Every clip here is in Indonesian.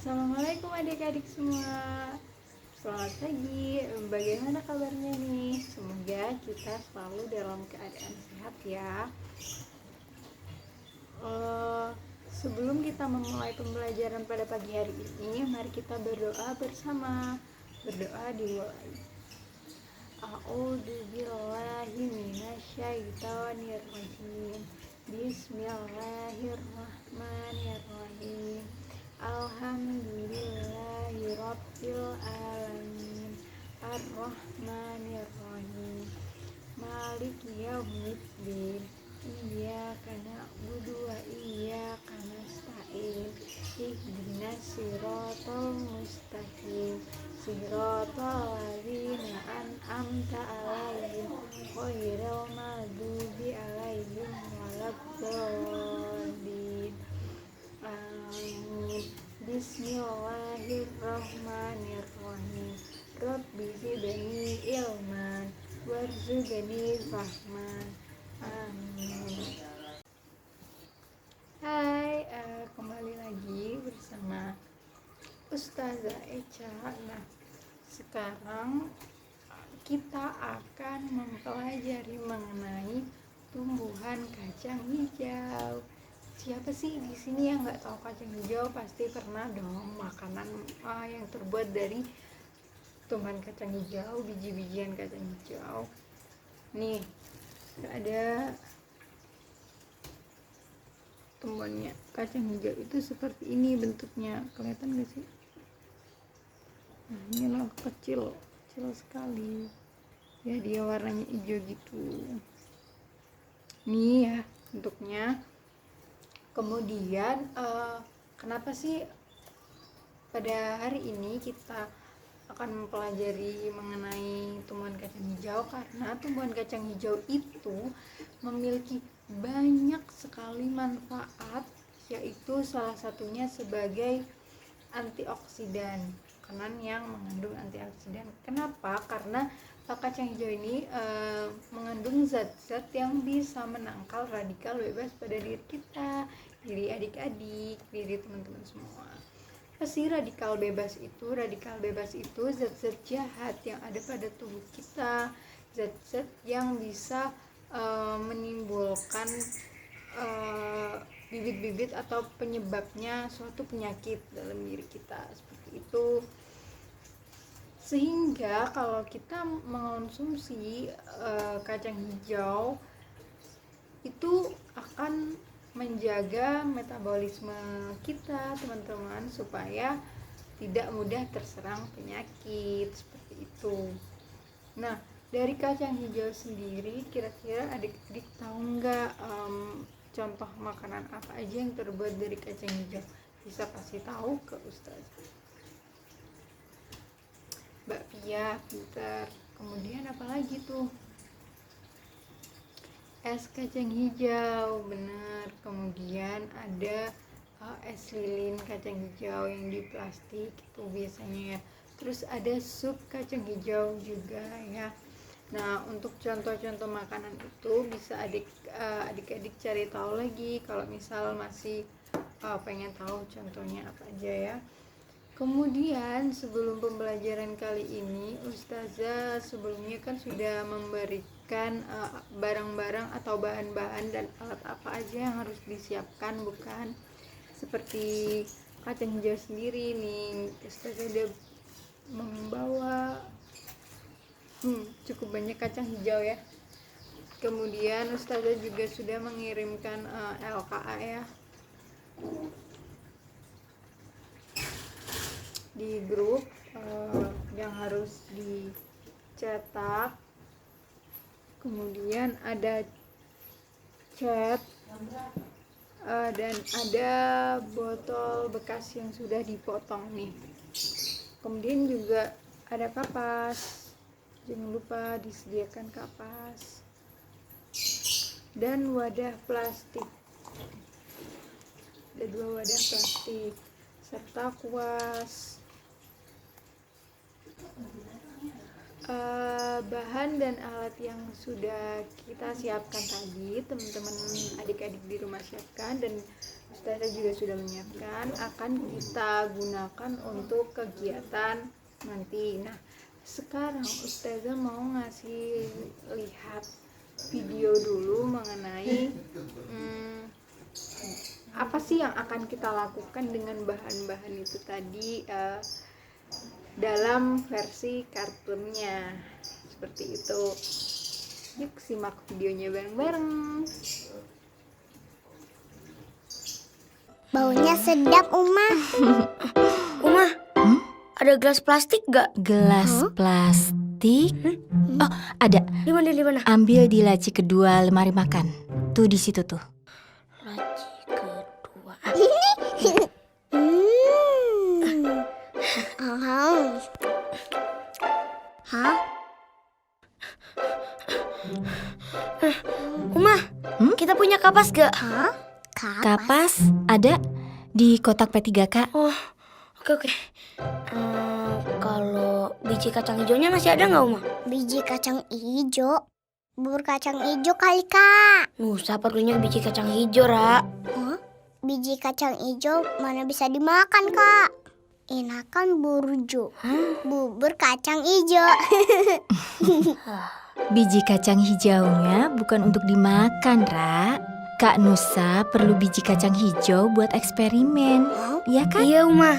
Assalamualaikum adik-adik semua. Selamat pagi. Bagaimana kabarnya nih? Semoga kita selalu dalam keadaan sehat ya. Sebelum kita memulai pembelajaran pada pagi hari ini, mari kita berdoa bersama. Berdoa dimulai. A'udzu billahi minasyaitonir rajim. Bismillahirrahmanirrahim. Alhamdulillahi rabbil alamin. Ar-Rahmanir-Rahim. Maliki yaumiddin. Iyyaka na'budu wa iyyaka nasta'in. Ihdinas siratal mustaqim. Siratal ladzina an'amta 'alaihim ghairil maghdubi 'alaihim waladdallin. Amin. Bismillahirrahmanirrahim. Rabbi zidni ilman warzuqni fahman. Amin. Hai, kembali lagi bersama Ustazah Echa. Nah, sekarang kita akan mempelajari mengenai tumbuhan kacang hijau. Siapa sih di sini yang nggak tahu kacang hijau? Pasti pernah dong makanan yang terbuat dari tumbuhan kacang hijau, biji-bijian kacang hijau. Nih, ada tumbuhannya kacang hijau itu seperti ini bentuknya, kelihatan nggak sih? Nah, inilah kecil sekali ya, dia warnanya hijau gitu nih ya bentuknya. Kemudian kenapa sih pada hari ini kita akan mempelajari mengenai tumbuhan kacang hijau? Karena tumbuhan kacang hijau itu memiliki banyak sekali manfaat, yaitu salah satunya sebagai antioksidan, makanan yang mengandung antioksidan. Kenapa? Karena kacang hijau ini mengandung zat-zat yang bisa menangkal radikal bebas pada diri kita, diri adik-adik, diri teman-teman semua. Apa sih radikal bebas itu? Radikal bebas itu zat-zat jahat yang ada pada tubuh kita, zat-zat yang bisa menimbulkan bibit-bibit atau penyebabnya suatu penyakit dalam diri kita, seperti itu. Sehingga kalau kita mengonsumsi kacang hijau itu akan menjaga metabolisme kita, teman-teman, supaya tidak mudah terserang penyakit, seperti itu. Nah, dari kacang hijau sendiri, kira-kira adik-adik tahu nggak contoh makanan apa aja yang terbuat dari kacang hijau? Bisa kasih tahu ke Ustazah. Bakpia, pintar. Kemudian apa lagi tuh? Es kacang hijau, benar. Kemudian ada es lilin kacang hijau yang di plastik itu biasanya ya. Terus ada sup kacang hijau juga ya. Nah, untuk contoh-contoh makanan itu bisa adik-adik cari tahu lagi kalau misal masih pengen tahu contohnya apa aja ya. Kemudian sebelum pembelajaran kali ini, Ustazah sebelumnya kan sudah memberikan barang-barang atau bahan-bahan dan alat apa aja yang harus disiapkan, bukan? Seperti kacang hijau sendiri nih, Ustazah udah membawa cukup banyak kacang hijau ya. Kemudian Ustazah juga sudah mengirimkan LKA ya di grup yang harus dicetak. Kemudian ada cat dan ada botol bekas yang sudah dipotong nih. Kemudian juga ada kapas, jangan lupa disediakan kapas, dan wadah plastik. Ada 2 wadah plastik serta kuas. Bahan dan alat yang sudah kita siapkan tadi, teman-teman adik-adik di rumah siapkan, dan Ustazah juga sudah menyiapkan akan kita gunakan untuk kegiatan nanti. Nah, sekarang Ustazah mau ngasih lihat video dulu mengenai apa sih yang akan kita lakukan dengan bahan-bahan itu tadi dalam versi kartunnya, seperti itu. Yuk simak videonya bareng-bareng. Baunya sedap, Uma. Uma, ada gelas plastik gak? Gelas plastik? Oh, ada. Di mana? Ambil di laci kedua lemari makan. Tuh di situ tuh. Laci kedua. Hah? Uma, kita punya kapas gak? Hah? Kapas ada di kotak P3K. Oh, oke. Kalau biji kacang hijaunya masih ada nggak, Uma? Biji kacang hijau. Bubur kacang hijau kali, Kak. Nusa perlunya biji kacang hijau, Ra. Hah? Biji kacang hijau mana bisa dimakan, Kak? Enakan burjo. Bubur kacang hijau. Biji kacang hijaunya bukan untuk dimakan, Ra. Kak Nusa perlu biji kacang hijau buat eksperimen. Iya kan? Iya, Uma.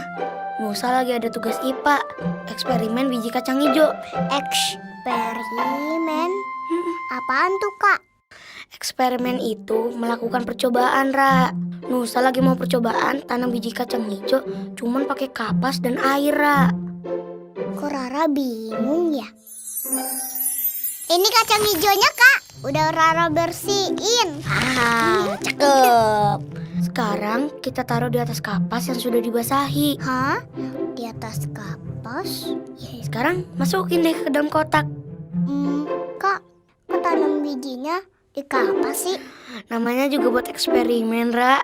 Nusa lagi ada tugas IPA, eksperimen biji kacang hijau. Eksperimen? Apaan tuh, Kak? Eksperimen itu melakukan percobaan, Ra. Nusa lagi mau percobaan tanam biji kacang hijau cuman pakai kapas dan air, Ra. Kok Rara bingung ya? Ini kacang hijaunya, Kak. Udah Rara bersihin. Cakep. Sekarang kita taruh di atas kapas yang sudah dibasahi. Hah? Di atas kapas? Ya, sekarang masukin deh ke dalam kotak. Kak, kok tanam bijinya di kapas sih? Namanya juga buat eksperimen, Ra.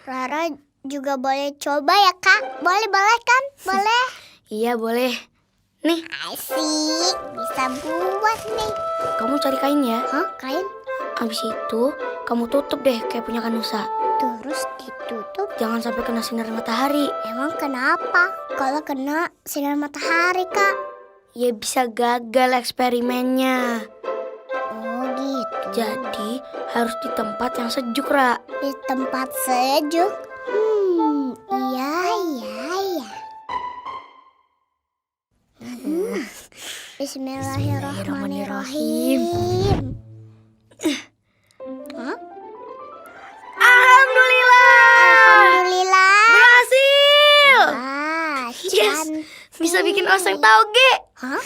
Rara juga boleh coba ya, Kak? Boleh kan? Boleh. Iya, boleh. Nih, Asik, bisa buat nih. kamu cari kain ya. Hah, kain? Abis itu, kamu tutup deh kayak punya Kanusa. Terus ditutup. Jangan sampai kena sinar matahari. Emang kenapa? Kalau kena sinar matahari, Kak? Ya bisa gagal eksperimennya. Oh gitu. Jadi harus di tempat yang sejuk, Ra. Di tempat sejuk. Iya. Bismillahirrahmanirrahim. Hah? Alhamdulillah. Alhamdulillah. Berhasil. Wah, Yes. cantik. Bisa bikin oseng tauge. Hah?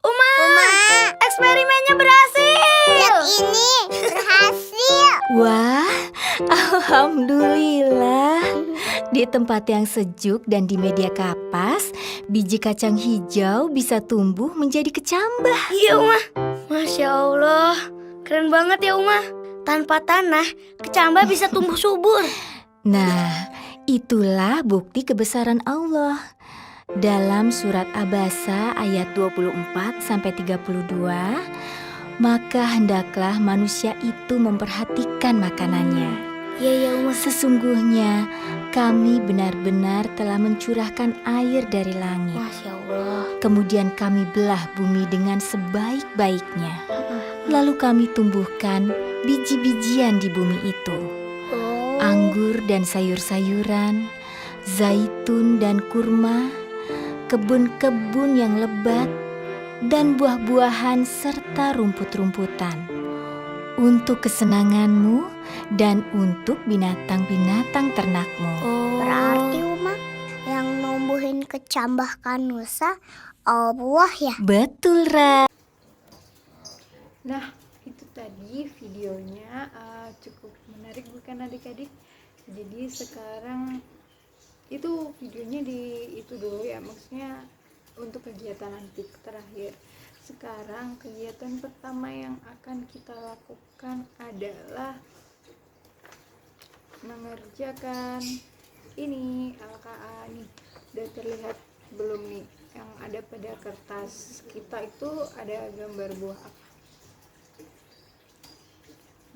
Uma, Uma, eksperimennya berhasil. lihat ini, berhasil. Wah, alhamdulillah. Di tempat yang sejuk dan di media kapas, biji kacang hijau bisa tumbuh menjadi kecambah. Iya, Uma. Masya Allah. Keren banget ya, Uma. Tanpa tanah, kecambah bisa tumbuh subur. Nah, itulah bukti kebesaran Allah. Dalam surat Abasa ayat 24-32, maka hendaklah manusia itu memperhatikan makanannya. Iya, Uma. Sesungguhnya kami benar-benar telah mencurahkan air dari langit. Masya Allah. Kemudian kami belah bumi dengan sebaik-baiknya. Lalu kami tumbuhkan biji-bijian di bumi itu. Anggur dan sayur-sayuran, zaitun dan kurma, kebun-kebun yang lebat, dan buah-buahan serta rumput-rumputan. Untuk kesenanganmu dan untuk binatang-binatang ternakmu. Berarti Uma yang numbuhin kecambah Kanusa Allah ya? Betul, Ra. Nah, itu tadi videonya cukup menarik bukan adik-adik? Jadi sekarang itu videonya di itu dulu ya, maksudnya untuk kegiatan nanti terakhir. Sekarang kegiatan pertama yang akan kita lakukan adalah mengerjakan ini LKA nih. Udah terlihat belum nih yang ada pada kertas kita itu ada gambar buah apa?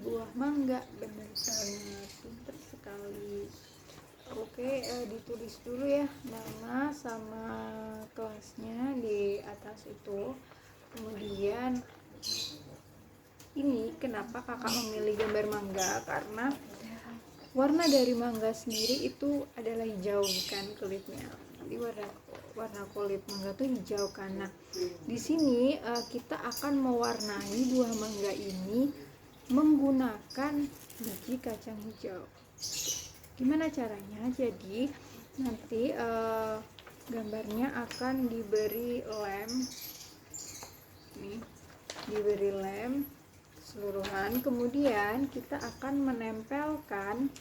buah mangga. Benar banget, pinter sekali. Oke, ditulis dulu ya nama sama kelasnya di atas itu. Kemudian ini kenapa kakak memilih gambar mangga, karena warna dari mangga sendiri itu adalah hijau bukan kulitnya. Jadi warna kulit mangga itu hijau. Karena di sini kita akan mewarnai buah mangga ini menggunakan biji kacang hijau. Gimana caranya? Jadi nanti gambarnya akan diberi lem, nih, diberi lem keseluruhan. Kemudian kita akan menempelkan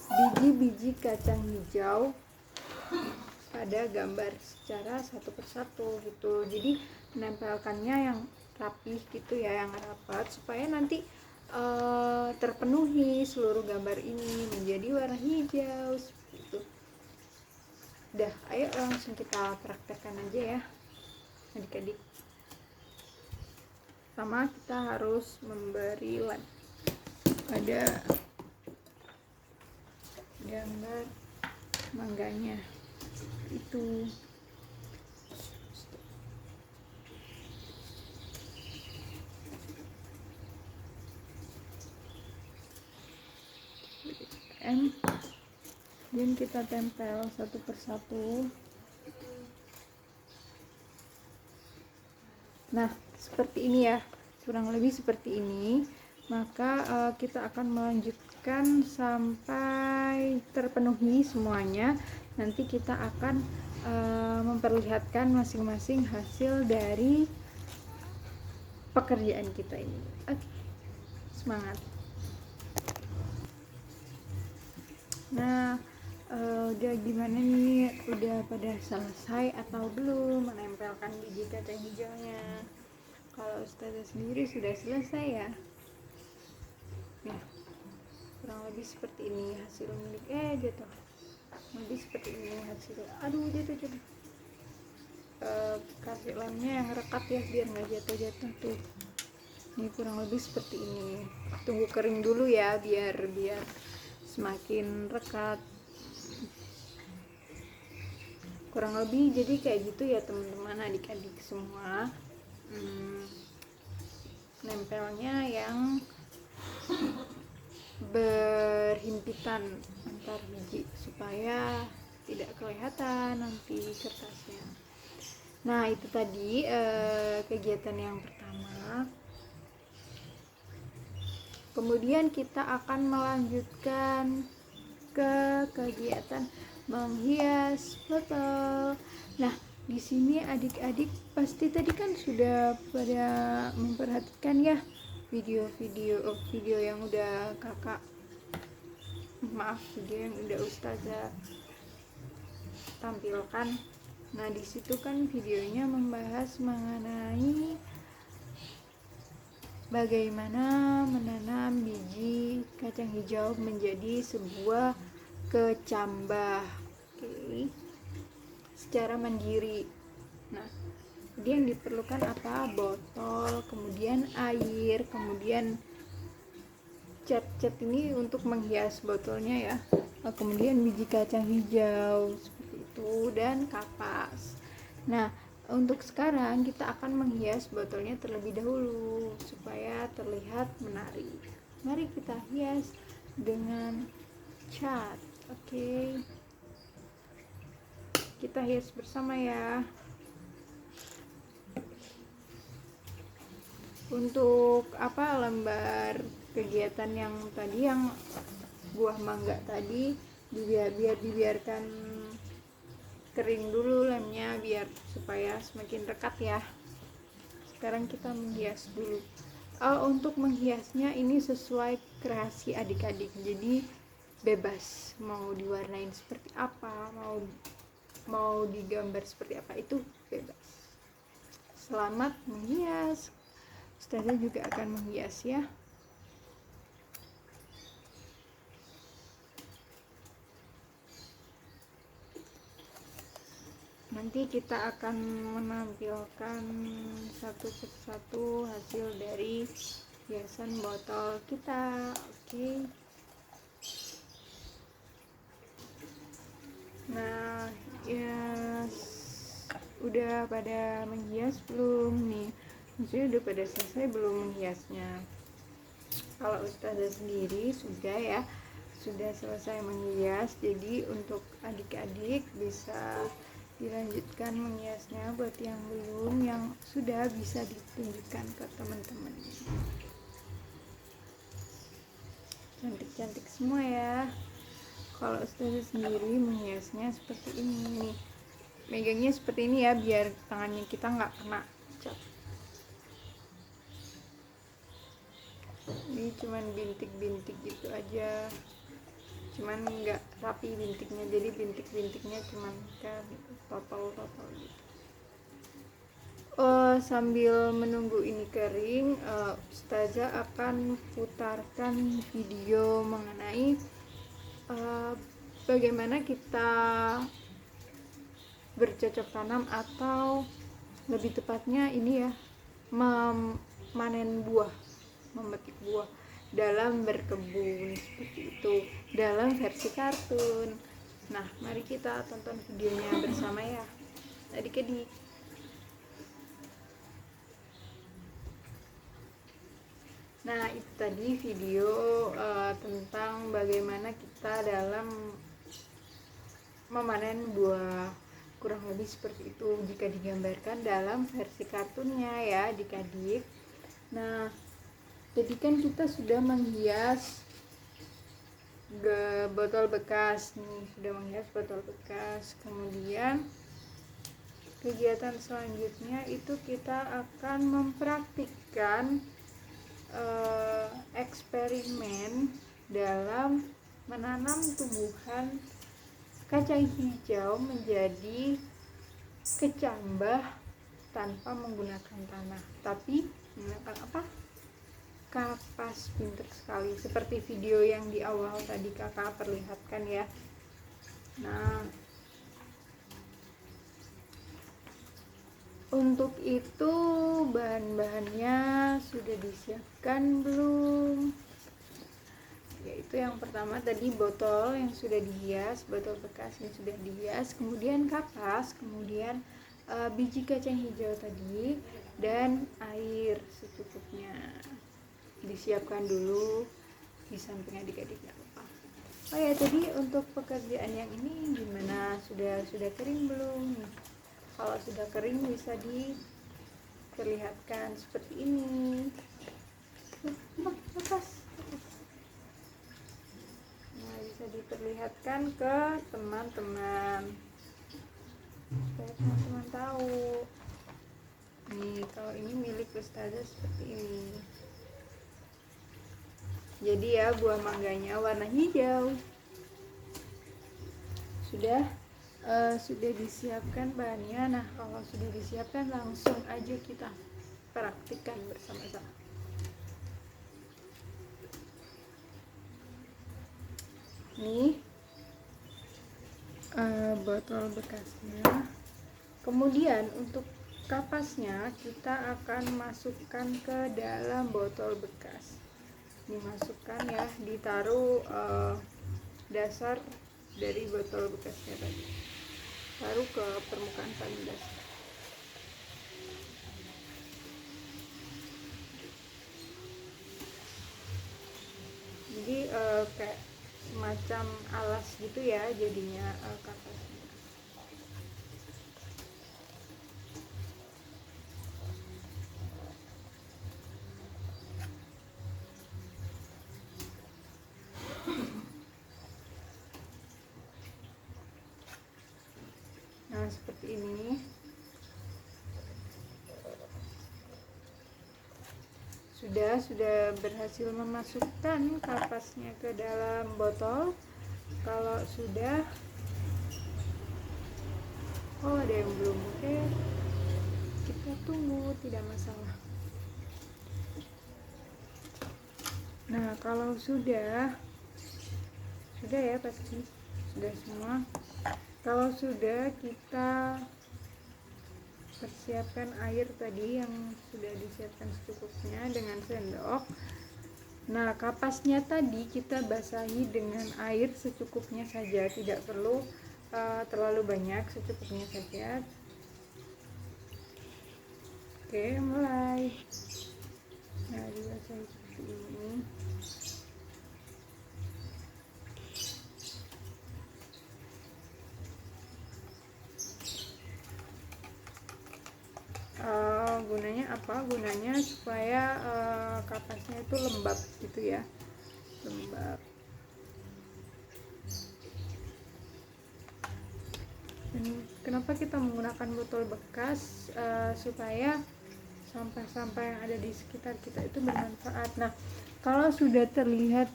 biji-biji kacang hijau pada gambar secara satu persatu gitu. Jadi menempelkannya yang rapih gitu ya, yang rapat, supaya nanti terpenuhi seluruh gambar ini menjadi warna hijau seperti itu. Udah, ayo langsung kita praktekkan aja ya adik-adik. Pertama kita harus memberi lem pada gambar mangganya itu. Dan kita tempel satu persatu. Nah, seperti ini ya, kurang lebih seperti ini. Maka kita akan melanjutkan sampai terpenuhi semuanya. Nanti kita akan memperlihatkan masing-masing hasil dari pekerjaan kita ini. Oke, semangat. Nah, udah gimana nih? Udah pada selesai atau belum menempelkan biji kacang hijaunya? Kalau Ustazah sendiri sudah selesai ya. Nah, kurang lebih seperti ini hasil milik jatuh. Lebih seperti ini hasil. Aduh, jatuh. Kasih lemnya yang rekat ya biar nggak jatuh tuh. Ini kurang lebih seperti ini. Tunggu kering dulu ya biar semakin rekat. Kurang lebih jadi kayak gitu ya teman-teman, adik-adik semua. Nempelnya yang berhimpitan antar biji supaya tidak kelihatan nanti kertasnya. Nah, itu tadi kegiatan yang pertama. Kemudian kita akan melanjutkan ke kegiatan menghias botol. Nah, di sini adik-adik pasti tadi kan sudah pada memperhatikan ya video yang udah video yang udah Ustazah tampilkan. Nah, di situ kan videonya membahas mengenai bagaimana menanam biji kacang hijau menjadi sebuah kecambah, secara mandiri. Nah, jadi yang diperlukan apa? Botol, kemudian air, kemudian cat ini untuk menghias botolnya ya. Kemudian biji kacang hijau seperti itu dan kapas. Nah, untuk sekarang kita akan menghias botolnya terlebih dahulu supaya terlihat menarik. Mari kita hias dengan cat. Oke. Kita hias bersama ya. Untuk lembar kegiatan yang tadi, yang buah mangga tadi, dibiarkan kering dulu lemnya biar supaya semakin rekat ya. Sekarang kita menghias dulu. Untuk menghiasnya ini sesuai kreasi adik-adik, jadi bebas mau diwarnain seperti apa, mau digambar seperti apa, itu bebas. Selamat menghias. Ustazah juga akan menghias ya. Nanti kita akan menampilkan satu persatu hasil dari hiasan botol kita. Oke. Nah, ya udah pada menghias belum nih? Maksudnya udah pada selesai belum menghiasnya? Kalau Ustazah sendiri sudah ya, sudah selesai menghias. Jadi untuk adik-adik bisa dilanjutkan menghiasnya. Buat yang belum, yang sudah bisa ditunjukkan ke teman-teman. Cantik-cantik semua ya. Kalau Ustazah sendiri menghiasnya seperti ini nih, megangnya seperti ini ya, biar tangannya kita nggak kena cat. Ini cuman bintik-bintik gitu aja, cuman nggak rapi bintiknya, jadi bintik-bintiknya cuman kayak total gitu. Sambil menunggu ini kering, Ustazah akan putarkan video mengenai bagaimana kita bercocok tanam, atau lebih tepatnya ini ya, memanen buah, memetik buah dalam berkebun, seperti itu, dalam versi kartun. Nah, mari kita tonton videonya bersama ya adik-adik. Nah, itu tadi video tentang bagaimana kita dalam memanen buah, kurang lebih seperti itu jika digambarkan dalam versi kartunnya ya adik-adik. Nah, jadi kan kita sudah menghias botol bekas nih, sudah menghias botol bekas. Kemudian kegiatan selanjutnya itu kita akan mempraktikkan eksperimen dalam menanam tumbuhan kacang hijau menjadi kecambah tanpa menggunakan tanah, tapi menggunakan apa? Kapas. Pintar sekali, seperti video yang di awal tadi kakak perlihatkan ya. Nah, untuk itu bahan-bahannya sudah disiapkan belum? Yaitu yang pertama tadi botol yang sudah dihias, botol bekas yang sudah dihias, kemudian kapas, kemudian biji kacang hijau tadi, dan air secukupnya. Disiapkan dulu di samping adik-adik, nggak apa-apa. Oh ya, tadi untuk pekerjaan yang ini gimana? Sudah kering belum? Kalau sudah kering bisa diperlihatkan seperti ini. Lepas. Nah, bisa diperlihatkan ke teman-teman supaya teman-teman tahu. Nih, kalau ini milik Ustazah seperti ini. Jadi ya, buah mangganya warna hijau. Sudah disiapkan bahannya. Nah, kalau sudah disiapkan langsung aja kita praktikkan bersama-sama. Nih botol bekasnya. Kemudian untuk kapasnya kita akan masukkan ke dalam botol bekas. Dimasukkan ya, ditaruh dasar dari botol bekasnya tadi, taruh ke permukaan paling dasar. Jadi kayak semacam alas gitu ya jadinya kapasnya. Nah, seperti ini. Sudah berhasil memasukkan kapasnya ke dalam botol. Kalau sudah, ada yang belum, oke, kita tunggu, tidak masalah. Nah, kalau sudah ya, pasti sudah semua. Kalau sudah, kita persiapkan air tadi yang sudah disiapkan secukupnya dengan sendok. Nah, kapasnya tadi kita basahi dengan air secukupnya saja, tidak perlu terlalu banyak, secukupnya saja. Oke, mulai. Nah, dibasahi seperti ini. Gunanya apa? Gunanya supaya kapasnya itu lembab gitu ya, lembab. Dan kenapa kita menggunakan botol bekas? Supaya sampah-sampah yang ada di sekitar kita itu bermanfaat. Nah, kalau sudah terlihat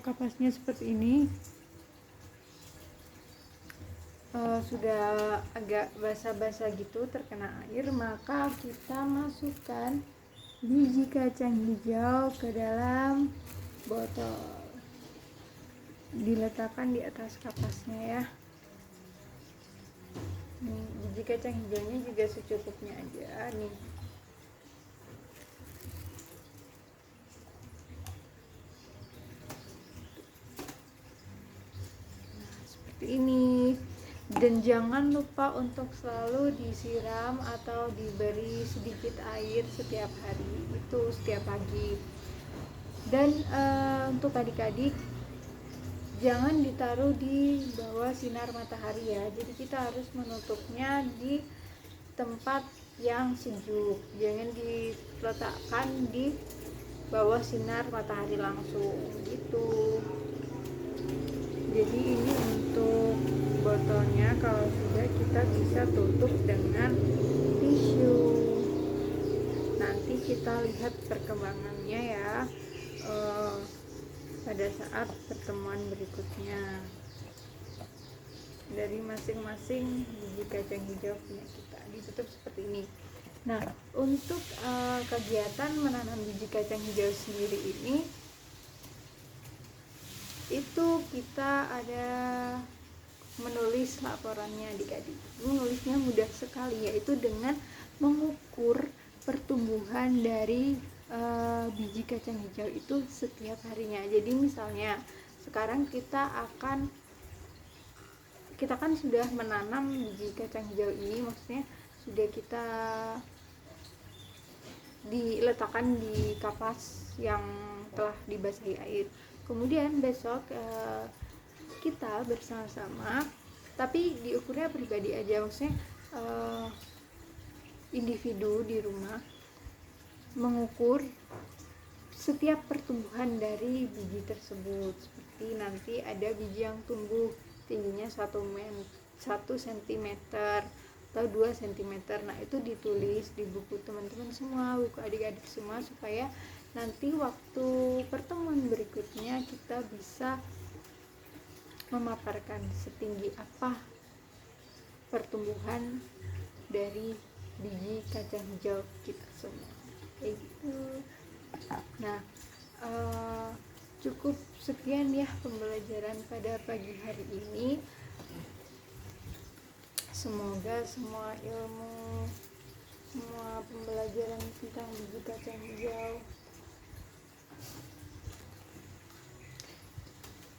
kapasnya seperti ini, sudah agak basah-basah gitu, terkena air, maka kita masukkan biji kacang hijau ke dalam botol, diletakkan di atas kapasnya ya. Nih, biji kacang hijaunya juga secukupnya aja nih. Nah, seperti ini. Dan jangan lupa untuk selalu disiram atau diberi sedikit air setiap hari, itu setiap pagi. Dan untuk adik-adik, jangan ditaruh di bawah sinar matahari ya, jadi kita harus menutupnya di tempat yang sejuk, jangan diletakkan di bawah sinar matahari langsung gitu. Jadi ini untuk botolnya, kalau sudah kita bisa tutup dengan tisu. Nanti kita lihat perkembangannya ya pada saat pertemuan berikutnya dari masing-masing biji kacang hijau punya kita, ditutup seperti ini. Nah, untuk kegiatan menanam biji kacang hijau sendiri ini, itu kita ada menulis laporannya adik-adik. Menulisnya mudah sekali, yaitu dengan mengukur pertumbuhan dari biji kacang hijau itu setiap harinya. Jadi misalnya sekarang kita kan sudah menanam biji kacang hijau ini, maksudnya sudah kita diletakkan di kapas yang telah dibasahi air. Kemudian besok kita bersama-sama, tapi diukurnya pribadi aja, maksudnya individu di rumah, mengukur setiap pertumbuhan dari biji tersebut. Seperti nanti ada biji yang tumbuh tingginya 1 cm atau 2 cm. Nah, itu ditulis di buku teman-teman semua, buku adik-adik semua, supaya nanti waktu pertemuan berikutnya kita bisa memaparkan setinggi apa pertumbuhan dari biji kacang hijau kita semua, kayak gitu. Nah, cukup sekian ya pembelajaran pada pagi hari ini. Semoga semua ilmu, semua pembelajaran tentang biji kacang hijau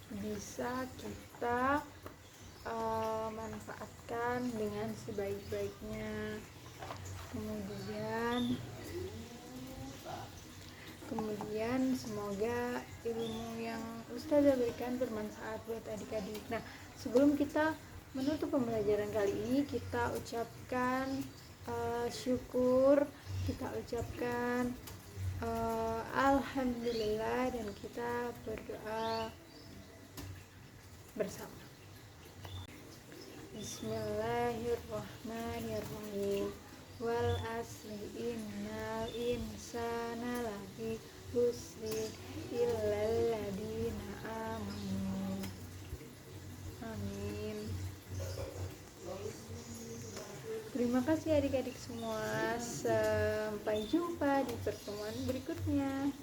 bisa kita manfaatkan dengan sebaik-baiknya. Kemudian semoga ilmu yang Ustazah berikan bermanfaat buat adik-adik. Nah, sebelum kita menutup pembelajaran kali ini, kita ucapkan syukur, kita ucapkan alhamdulillah, dan kita berdoa bersama. Bismillahirrahmanirrahim. Wal asri innal insana lafi khusri illal ladina amanu. Amin. Terima kasih adik-adik semua. Sampai jumpa di pertemuan berikutnya.